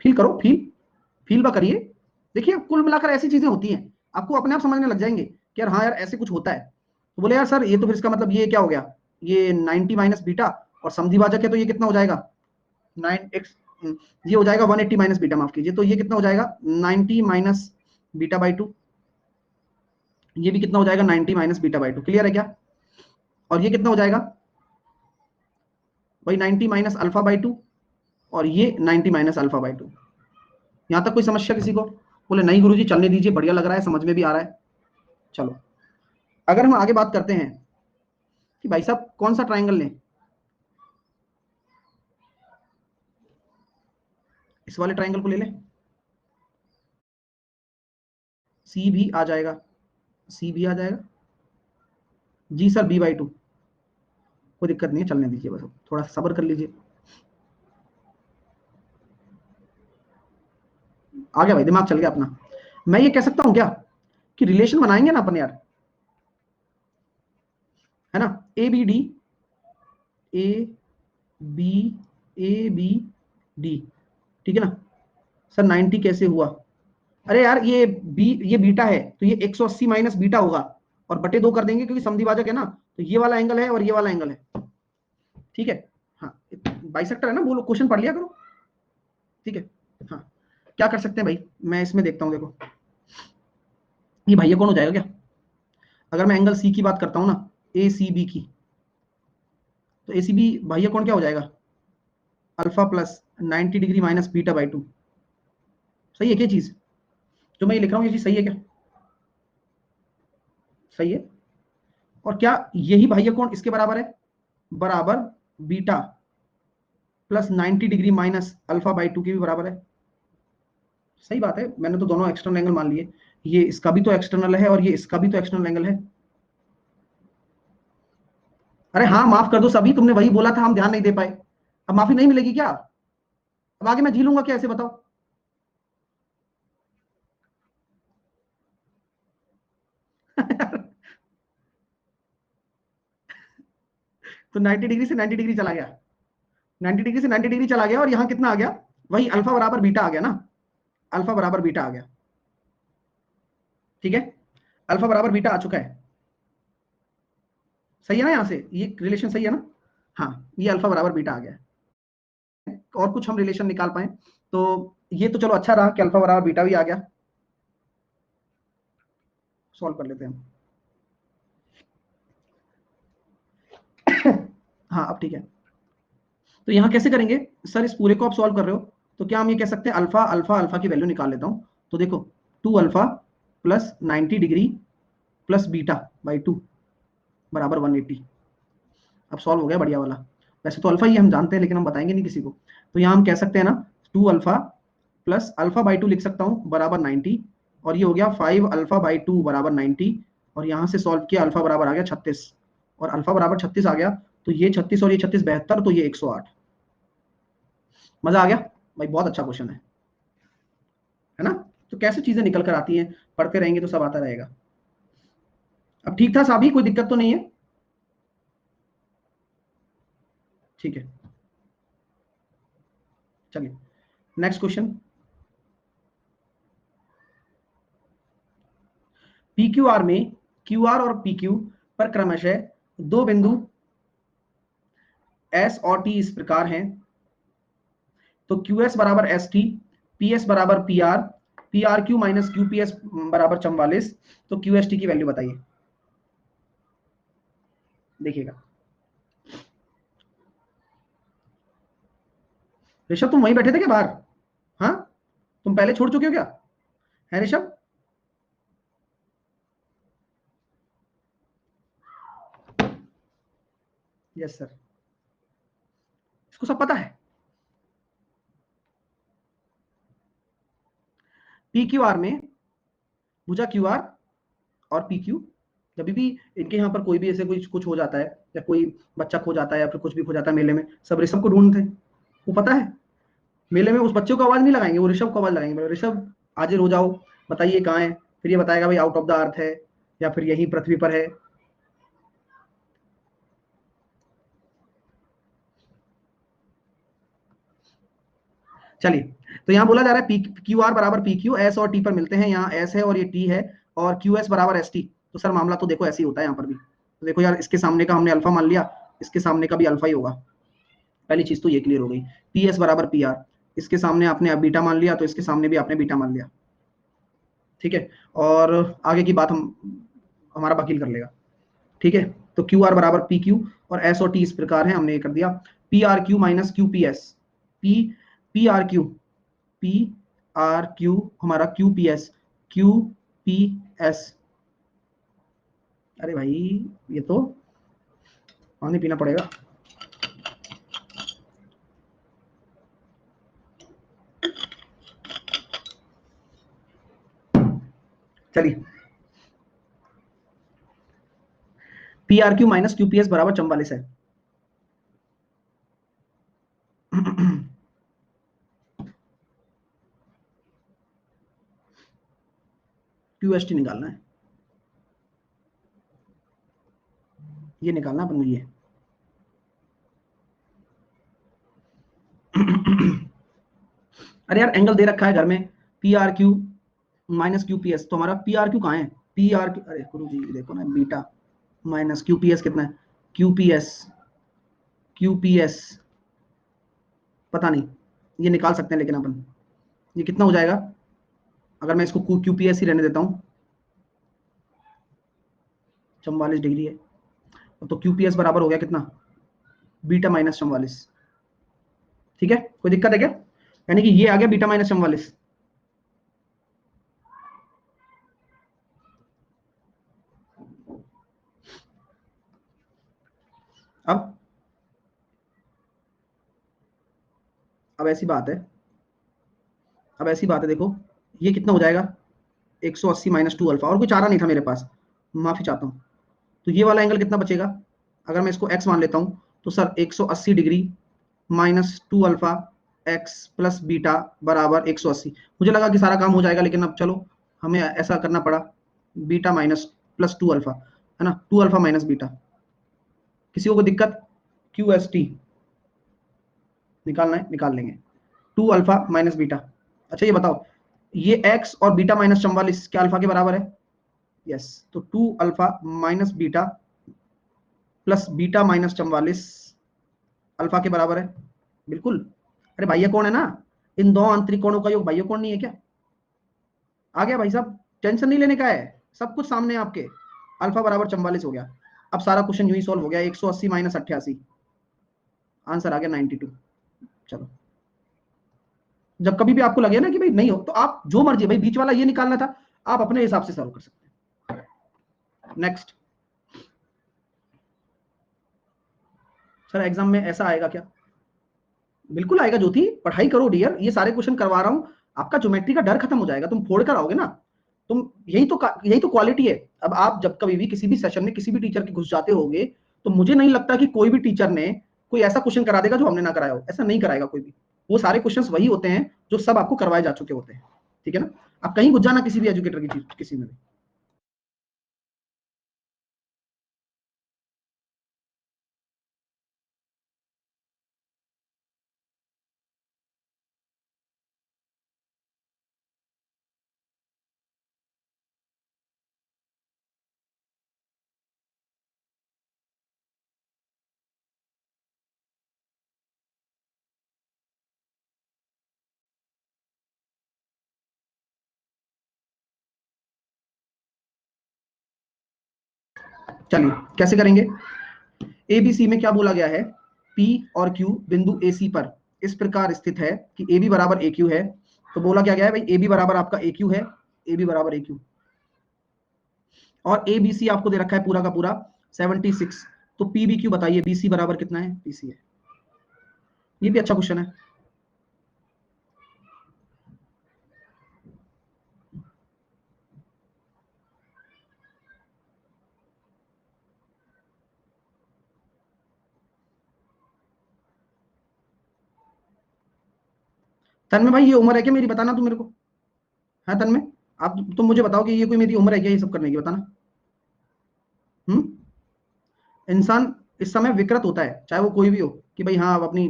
फील करो, फील बा करिए। देखिए कुल मिलाकर ऐसी चीजें होती हैं, आपको अपने आप समझने लग जाएंगे कि यार हाँ यार ऐसे कुछ होता है। तो बोले यार सर ये तो फिर इसका मतलब ये क्या हो गया, ये 90 माइनस बीटा और समद्विभाजक है तो ये कितना हो जाएगा 9x, ये हो जाएगा 180 माइनस बीटा, माफ कीजिए, तो ये कितना हो जाएगा 90 माइनस बीटा बाई 2। ये भी कितना हो जाएगा 90 माइनस बीटा बाई 2। क्लियर है क्या? और ये कितना हो जाएगा भाई 90 माइनस अल्फा बाई 2, और ये 90 माइनस अल्फा बाई 2। यहां तक कोई समस्या किसी को? बोले नहीं गुरुजी चलने दीजिए, बढ़िया लग रहा है, समझ में भी आ रहा है। चलो, अगर हम आगे बात करते हैं कि भाई साहब कौन सा ट्राइंगल लें, इस वाले ट्राइंगल को ले लें, सी भी आ जाएगा, सी भी आ जाएगा जी सर, बी बाई 2। कोई दिक्कत नहीं है, चलने दीजिए, बस थोड़ा सब्र कर लीजिए। आ गया भाई, दिमाग चल गया अपना। मैं ये कह सकता हूं क्या कि रिलेशन बनाएंगे ना अपन यार, है ना, A B D, A B B D, ठीक है ना। सर 90 कैसे हुआ? अरे यार ये बी, ये बीटा है तो ये 180 माइनस बीटा होगा, और बटे 2 कर देंगे, क्योंकि समद्विभाजक है ना, तो ये वाला एंगल है और ये वाला एंगल है, ठीक है। हाँ, बाइसेक्टर है ना, बोलो, क्वेश्चन पढ़ लिया करो, ठीक है। हाँ, क्या कर सकते हैं भाई, मैं इसमें देखता हूँ, देखो ये भाई कौन हो जाएगा क्या, अगर मैं एंगल सी की बात करता हूँ ना, ए सी बी की, तो ए सी बी भाई कौन क्या हो जाएगा, alpha plus 90 degree minus beta by 2। सही है क्या चीज, जो मैं ये लिख रहा हूँ ये चीज सही है क्या, सही है। और क्या यही बाह्य कोण इसके बराबर है, बराबर beta plus 90 degree minus alpha by 2 के भी बराबर है। सही बात है, मैंने तो दोनों एक्सटर्नल एंगल मान लिए, ये इसका भी तो एक्सटर्नल है और ये इसका भी तो एक्सटर्नल एंगल है। अरे हाँ, माफ कर दो सभी, तुमने वही बोला था, हम ध्यान नहीं दे पाए, अब माफी नहीं मिलेगी क्या, अब आगे मैं झीलूंगा क्या, ऐसे बताओ। तो 90 डिग्री से 90 डिग्री चला गया, 90 डिग्री से 90 डिग्री चला गया, और यहां कितना आ गया, वही अल्फा बराबर बीटा आ गया ना, अल्फा बराबर बीटा आ गया, ठीक है, अल्फा बराबर बीटा आ चुका है। सही है ना, यहां से ये रिलेशन सही है ना, हाँ, ये अल्फा बराबर बीटा आ गया है। और कुछ हम रिलेशन निकाल पाए, तो ये तो चलो अच्छा रहा कि अल्फा बराबर बीटा भी आ गया। सॉल्व कर लेते हैं हम। हाँ, अब ठीक है, तो यहाँ कैसे करेंगे सर, इस पूरे को आप सॉल्व कर रहे हो, तो क्या हम ये कह सकते हैं, अल्फा अल्फा अल्फा की वैल्यू निकाल लेता हूँ, तो देखो 2 alpha plus 90 degree plus beta by 2 बराबर 180। अब सॉल्व हो गया बढ़िया वाला। वैसे तो अल्फा ही हम जानते हैं, लेकिन हम बताएंगे नहीं किसी को, तो यहाँ हम कह सकते हैं ना, 2 अल्फा प्लस अल्फा बाई 2 लिख सकता हूँ बराबर 90, और ये हो गया 5 अल्फा बाई 2 बराबर 90, और यहाँ से सॉल्व किया अल्फा बराबर आ गया 36, और अल्फा बराबर 36 आ गया, तो ये 36 और ये 36 72, तो ये 108। मजा आ गया भाई, बहुत अच्छा क्वेश्चन है ना। तो कैसे चीजें निकल कर आती हैं, पढ़ते रहेंगे तो सब आता रहेगा। अब ठीक था साहब, कोई दिक्कत तो नहीं है, ठीक है, चलिए next question. P Q R में क्यू आर और पी क्यू पर क्रमशः दो बिंदु एस और टी इस प्रकार हैं, तो क्यू एस बराबर एस टी, पी एस बराबर P R Q minus Q P S बराबर 44, तो क्यू एस टी की वैल्यू बताइए। देखिएगा ऋषभ, तुम वहीं बैठे थे क्या बाहर, हाँ, तुम पहले छोड़ चुके हो क्या, है ऋषभ। यस सर, इसको सब पता है। पी क्यू आर में भुजा क्यू आर और पी क्यू, जब भी इनके यहाँ पर कोई भी ऐसे कुछ कुछ हो जाता है, या कोई बच्चा खो जाता है या फिर कुछ भी खो जाता है मेले में, सब ऋषभ को ढूंढते हैं, वो पता है, मेले में उस बच्चे को आवाज नहीं लगाएंगे, वो ऋषभ को आवाज लगाएंगे, ऋषभ हाजिर हो जाओ, बताइए कहाँ है, फिर ये बताएगा भाई आउट ऑफ द अर्थ है, या फिर यही पृथ्वी पर है। चलिए, तो यहाँ बोला जा रहा है पी क्यू आर बराबर पी क्यू, एस और टी पर मिलते हैं, यहाँ एस है और ये टी है, और क्यू एस बराबर एस टी, तो सर मामला तो देखो ऐसे ही होता है यहाँ पर भी, तो देखो यार, इसके सामने का हमने अल्फा मान लिया, इसके सामने का भी अल्फा ही होगा, पहली चीज तो ये क्लियर हो गई। पी एस बराबर पी आर, इसके सामने आपने बीटा मान लिया, तो इसके सामने भी आपने बीटा मान लिया, ठीक है, और आगे की बात हम हमारा वकील कर लेगा, ठीक है। तो क्यू आर बराबर पी क्यू, और एस और टी इस प्रकार है, हमने ये कर दिया, P R Q minus Q P S, P P R Q, P R Q हमारा Q P S, Q P S, अरे भाई ये तो पानी पीना पड़ेगा। चलिए, P R Q minus Q P S बराबर 44 है। क्यू एस टी निकालना है, ये निकालना अपन को, ये अरे यार एंगल दे रखा है घर में, P R Q minus Q P S, तो हमारा पी आर क्यू कहाँ है, पी आर, अरे गुरु जी देखो ना, बीटा माइनस क्यूपीएस कितना है, क्यूपीएस क्यूपीएस पता नहीं, ये निकाल सकते हैं लेकिन अपन, ये कितना हो जाएगा अगर मैं इसको क्यूपीएस ही रहने देता हूँ, 44 डिग्री है, तो क्यूपीएस बराबर हो गया कितना, बीटा माइनस 44। ठीक है, कोई दिक्कत है क्या, यानी कि ये आ गया बीटा माइनस 44। अब अब ऐसी बात है, अब ऐसी बात है देखो, ये कितना हो जाएगा 180 माइनस 2 अल्फा, और कुछ आ रहा नहीं था मेरे पास, माफी चाहता हूँ। तो ये वाला एंगल कितना बचेगा, अगर मैं इसको x मान लेता हूँ, तो sir 180 degree minus 2 alpha x plus beta बराबर 180। मुझे लगा कि सारा काम हो जाएगा, लेकिन अब चलो हमें ऐसा करना पड़ा, बीटा माइनस प्लस 2 अल्फा, है ना, 2 अल्फा माइनस बीटा। किसी को दिक्कत, क्यू एस टी निकालना है, निकाल लेंगे, 2 अल्फा माइनस बीटा। अच्छा ये बताओ, ये x और बीटा माइनस 44 क्या अल्फा के बराबर है, यस, तो 2 alpha minus beta plus beta minus 44 alpha के बराबर है, बिल्कुल। अरे भाई ये कौन है ना, इन दो आंतरिक कोणों का योग भाई कौन नहीं है क्या, आ गया भाई साहब, टेंशन नहीं लेने का है, सब कुछ सामने है आपके, अल्फा बराबर 44 हो गया। अब सारा क्वेश्चन यूं ही सॉल्व हो गया, 180 माइनस 88, आंसर आ गया 92। चलो, जब कभी भी आपको लगे ना कि भाई नहीं हो, तो आप जो मर्जी, भाई बीच वाला ये निकालना था, आप अपने हिसाब से सॉल्व कर सकते हैं। नेक्स्ट, सर एग्जाम में ऐसा आएगा क्या, बिल्कुल आएगा ज्योति, पढ़ाई करो डियर, ये सारे क्वेश्चन करवा रहा हूं, आपका ज्योमेट्री का डर खत्म हो जाएगा, तुम फोड़ कर आओगे ना, तुम यही तो क्वालिटी है। अब आप जब कभी भी किसी भी सेशन में किसी भी टीचर के घुस जाते होगे, तो मुझे नहीं लगता कि कोई भी टीचर ने कोई ऐसा क्वेश्चन करा देगा जो हमने ना कराया हो, ऐसा नहीं कराएगा कोई भी, वो सारे क्वेश्चंस वही होते हैं जो सब आपको करवाए जा चुके होते हैं। ठीक है ना, आप कहीं घुस जाना किसी भी एजुकेटर की चीज किसी में भी। चलिए कैसे करेंगे, एबीसी में क्या बोला गया है, पी और क्यू बिंदु ए सी पर इस प्रकार स्थित है कि ए बी बराबर ए क्यू है। तो बोला क्या गया है भाई, ए बी बराबर आपका ए क्यू है, ए बी बराबर ए क्यू, और ए बी सी आपको दे रखा है पूरा का पूरा 76। तो पी बी क्यू बताइए, बी सी बराबर कितना है, बी सी है, ये भी अच्छा क्वेश्चन है। तन में भाई ये उम्र है क्या मेरी, बताना तू मेरे को, है तन में, आप तुम मुझे बताओ कि ये कोई मेरी उम्र है क्या ये सब करने की, बताना। हम्म, इंसान इस समय विकृत होता है, चाहे वो कोई भी हो, कि भाई हाँ अब अपनी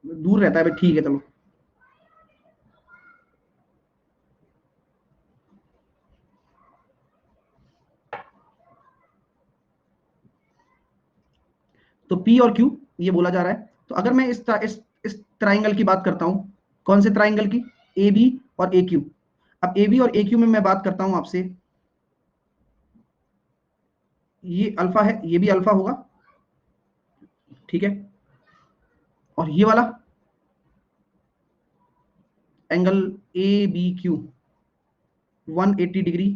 दूर रहता है, भाई ठीक है चलो। तो पी और क्यू ये बोला जा रहा है, तो अगर मैं इस ट्राइंगल की बात करता हूं, कौन से ट्राइंगल की, ए बी और ए क्यू। अब ए बी और ए क्यू में मैं बात करता हूं आपसे, ये अल्फा है, ये भी अल्फा होगा, ठीक है, और ये वाला angle A B Q 180 degree,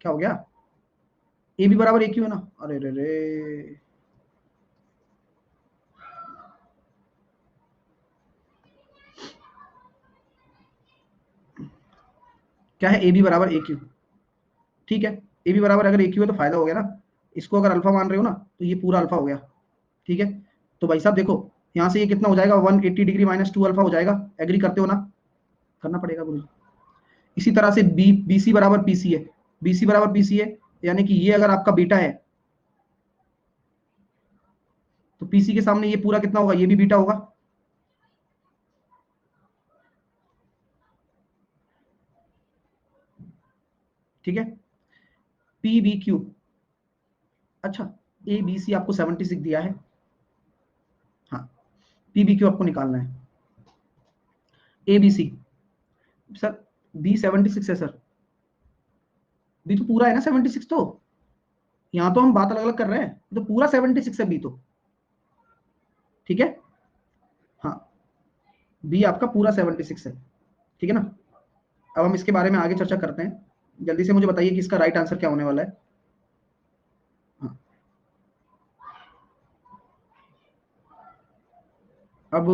क्या हो गया, ए बी बराबर ए क्यू है ना, अरे रे रे, क्या है, ए बी बराबर ए क्यू, ठीक है, ए बी बराबर अगर ए क्यू है तो फायदा हो गया ना, इसको अगर अल्फा मान रहे हो ना, तो ये पूरा अल्फा हो गया, ठीक है। तो भाई साहब देखो, यहाँ से ये कितना हो जाएगा, 180 डिग्री माइनस 2 अल्फा हो जाएगा, एग्री करते हो ना, करना पड़ेगा गुरु। इसी तरह से बी सी बराबर पी सी है, बी सी बराबर पी सी है, यानी कि ये अगर आपका बीटा है, तो पीसी के सामने ये पूरा कितना होगा, ये भी बीटा होगा, ठीक है, पी बी क्यू, अच्छा ए बी सी आपको 76 दिया है, हाँ पी बी क्यू आपको निकालना है, A B C, sir B 76 है सर, बी तो पूरा है ना 76, तो यहाँ तो हम बात अलग अलग कर रहे हैं, तो पूरा 76 है बी तो, ठीक है, हाँ बी आपका पूरा 76 है, ठीक है ना। अब हम इसके बारे में आगे चर्चा करते हैं, जल्दी से मुझे बताइए कि इसका राइट आंसर क्या होने वाला है। हाँ, अब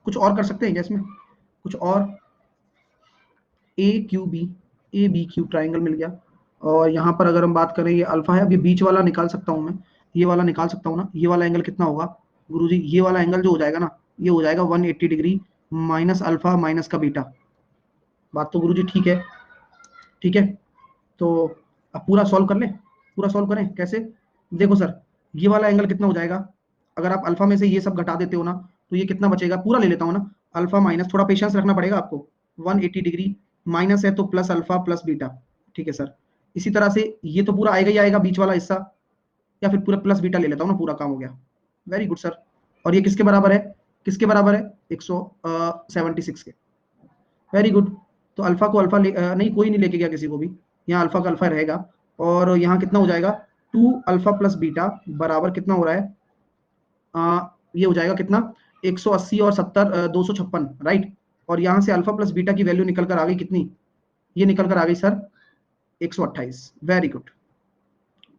कुछ और कर सकते हैं क्या इसमें, कुछ और, A Q B, A B Q triangle मिल गया, और यहाँ पर अगर हम बात करें ये अल्फा है, अब ये बीच वाला निकाल सकता हूँ मैं, ये वाला निकाल सकता हूँ ना, ये वाला एंगल कितना होगा गुरुजी, ये वाला एंगल जो हो जाएगा ना, ये हो जाएगा 180 डिग्री माइनस अल्फा माइनस का बीटा, बात तो गुरुजी ठीक है, ठीक है। तो अब पूरा सॉल्व कर लें, पूरा सॉल्व करें कैसे, देखो सर ये वाला एंगल कितना हो जाएगा, अगर आप अल्फा में से ये सब घटा देते हो ना, तो ये कितना बचेगा, पूरा ले लेता हूँ ना, अल्फा माइनस, थोड़ा पेशेंस रखना पड़ेगा आपको, 180 डिग्री माइनस है तो प्लस अल्फा प्लस बीटा, ठीक है सर। इसी तरह से ये तो पूरा आएगा ही आएगा बीच वाला हिस्सा, या फिर पूरा प्लस बीटा ले लेता हूँ ना, पूरा काम हो गया, वेरी गुड सर। और ये किसके बराबर है, किसके बराबर है, 176 के, वेरी गुड। तो अल्फा को अल्फा नहीं कोई नहीं लेके गया किसी को भी, यहाँ अल्फा का अल्फा रहेगा, और यहाँ कितना हो जाएगा 2 अल्फा प्लस बीटा बराबर कितना हो रहा है, ये हो जाएगा कितना 180 और 70 256, राइट। और यहाँ से अल्फा प्लस बीटा की वैल्यू निकल कर आ गई कितनी, ये निकल कर आ गई sir 128, very good.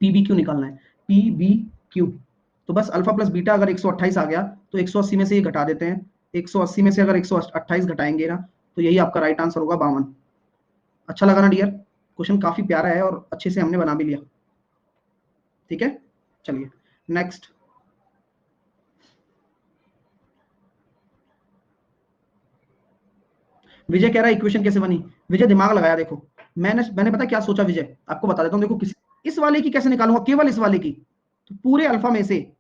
P B Q निकालना है, पी बी क्यू, तो बस अल्फा प्लस बीटा अगर 128 आ गया तो 180 में से ये घटा देते हैं, 180 में से अगर 128 घटाएंगे ना, तो यही आपका राइट आंसर होगा 52। अच्छा लगा ना डियर, क्वेश्चन काफी प्यारा है और अच्छे से हमने बना भी लिया, ठीक है। चलिए नेक्स्ट, विजय कह रहा है इक्वेशन कैसे बनी, विजय दिमाग लगाया, देखो मैंने पता क्या सोचा विजय, आपको बता देता हूँ, देखो किसी इस वाले की कैसे निकालूंगा, केवल इस वाले की, तो पूरे अल्फा में से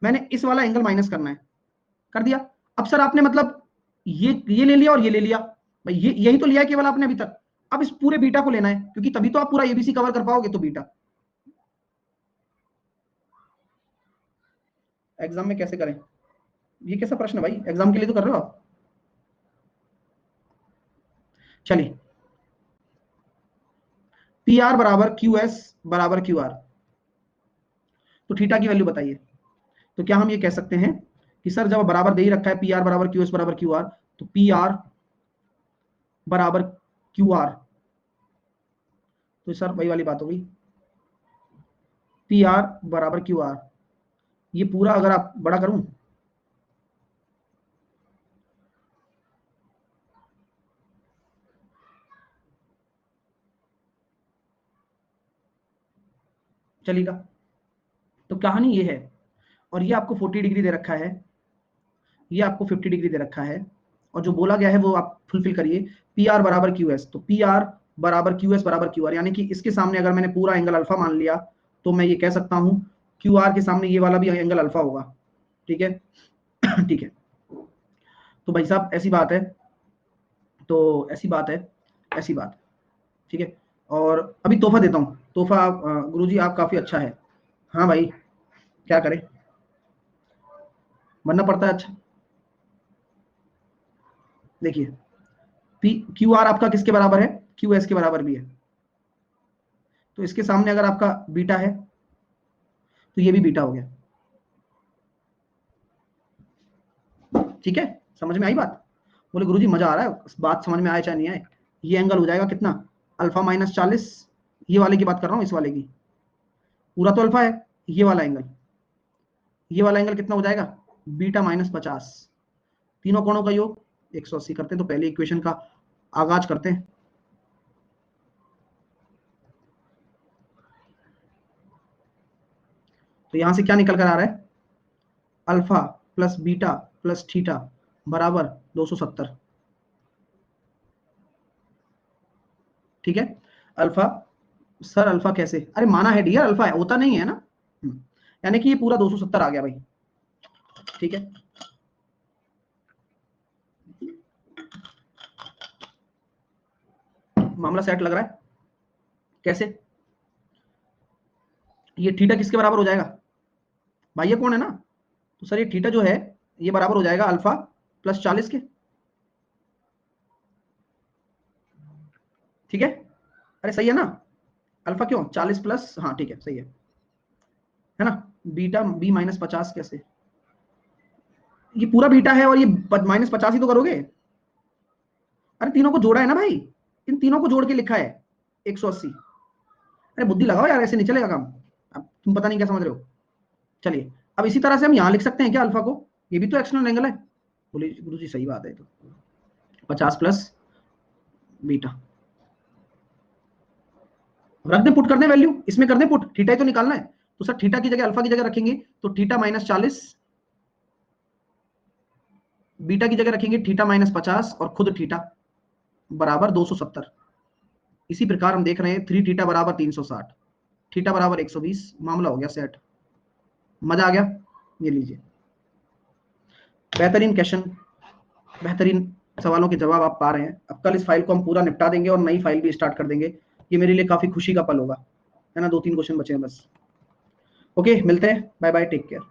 मैंने इस वाला एंगल माइनस करना है, कर दिया। अब सर आपने मतलब ये ले लिया और ये ले लिया, भाई ये यही तो लिया है केवल आपने अभी तक, अब इस पूरे बीटा को लेना है, क्योंकि तभी तो आप पूरा एबीसी कवर कर पाओगे, तो बीटा एग्जाम में कैसे करें, ये कैसा प्रश्न है भाई, एग्जाम के लिए तो कर रहे हो आप। चलिए पी आर बराबर क्यू एस बराबर क्यू आर, तो थीटा की वैल्यू बताइए। तो क्या हम ये कह सकते हैं कि सर जब बराबर दे ही रखा है पी आर बराबर क्यू एस बराबर क्यू आर, तो पी आर बराबर क्यू आर, तो सर वही वाली बात हो गई, पी आर बराबर क्यू आर, ये पूरा अगर आप बड़ा करूं, चलेगा। तो कहानी ये है, और ये आपको 40 डिग्री दे रखा है, ये आपको 50 डिग्री दे रखा है, और जो बोला गया है वो आप फुलफिल करिए, पी आर बराबर क्यू एस, तो पी आर बराबर क्यू एस बराबर क्यू आर, यानी कि इसके सामने अगर मैंने पूरा एंगल अल्फा मान लिया, तो मैं ये कह सकता हूं क्यू आर के सामने ये वाला भी एंगल अल्फा होगा, ठीक है। ठीक है, तो भाई साहब ऐसी बात है, तो ऐसी बात है, ऐसी बात, ठीक है। और अभी तोहफा देता हूँ, तोहफा गुरुजी आप काफी अच्छा है, हाँ भाई क्या करें, बनना पड़ता है, अच्छा देखिए, पी क्यू आर आपका किसके बराबर है, क्यू एस के बराबर भी है, तो इसके सामने अगर आपका बीटा है, तो ये भी बीटा हो गया, ठीक है। समझ में आई बात, बोले गुरुजी मजा आ रहा है, बात समझ में आए चाहे नहीं आए, ये एंगल हो जाएगा कितना, अल्फा माइनस 40, ये वाले की बात कर रहा हूँ, इस वाले की, पूरा तो अल्फा है, ये वाला एंगल कितना हो जाएगा, बीटा माइनस 50, तीनों कोणों का योग 180 करते हैं, तो पहले इक्वेशन का आगाज करते हैं। तो यहां से क्या निकल कर आ रहा है, alpha plus beta plus theta बराबर 270, ठीक है। अल्फा, सर अल्फा कैसे, अरे माना है डियर अल्फा है, होता नहीं है ना, यानी कि ये पूरा 270 आ गया भाई, ठीक है। मामला सेट लग रहा है, कैसे? ये थीटा किसके बराबर हो जाएगा भाई, ये कौन है ना, तो सर ये थीटा जो है ये बराबर हो जाएगा अल्फा प्लस 40 के, ठीक है? अरे सही है ना, अल्फा क्यों 40 प्लस, हाँ ठीक है, सही है ना? बीटा बी माइनस 50 कैसे, ये पूरा बीटा है और ये माइनस 50 ही तो करोगे। अरे तीनों को जोड़ा है ना भाई, इन तीनों को जोड़ के लिखा है 180। अरे बुद्धि लगाओ यार, ऐसे नहीं चलेगा काम। अब तुम पता नहीं क्या समझ रहे हो। चलिए अब इसी तरह से हम यहाँ लिख सकते हैं क्या अल्फा को, ये भी तो एक्सटर्नल एंगल है। बोले गुरु जी सही बात है, तो 50 प्लस बीटा रख दे, पुट कर दे वैल्यू इसमें, कर दे पुट, थीटा ही तो निकालना है। तो सर थीटा की जगह अल्फा की जगह रखेंगे तो थीटा माइनस 40, बीटा की जगह रखेंगे थीटा माइनस 50 और खुद थीटा बराबर 270। इसी प्रकार हम देख रहे हैं 3 थीटा बराबर 360, थीटा बराबर 120, मामला हो गया सेट। मजा आ गया? ये लीजिए बेहतरीन क्वेश्चन, बेहतरीन सवालों के जवाब आप पा रहे हैं। अब कल इस फाइल को हम पूरा निपटा देंगे और नई फाइल भी स्टार्ट कर देंगे। ये मेरे लिए काफी खुशी का पल होगा, है ना? 2-3 क्वेश्चन बचे हैं बस। ओके मिलते हैं, बाय बाय, टेक केयर।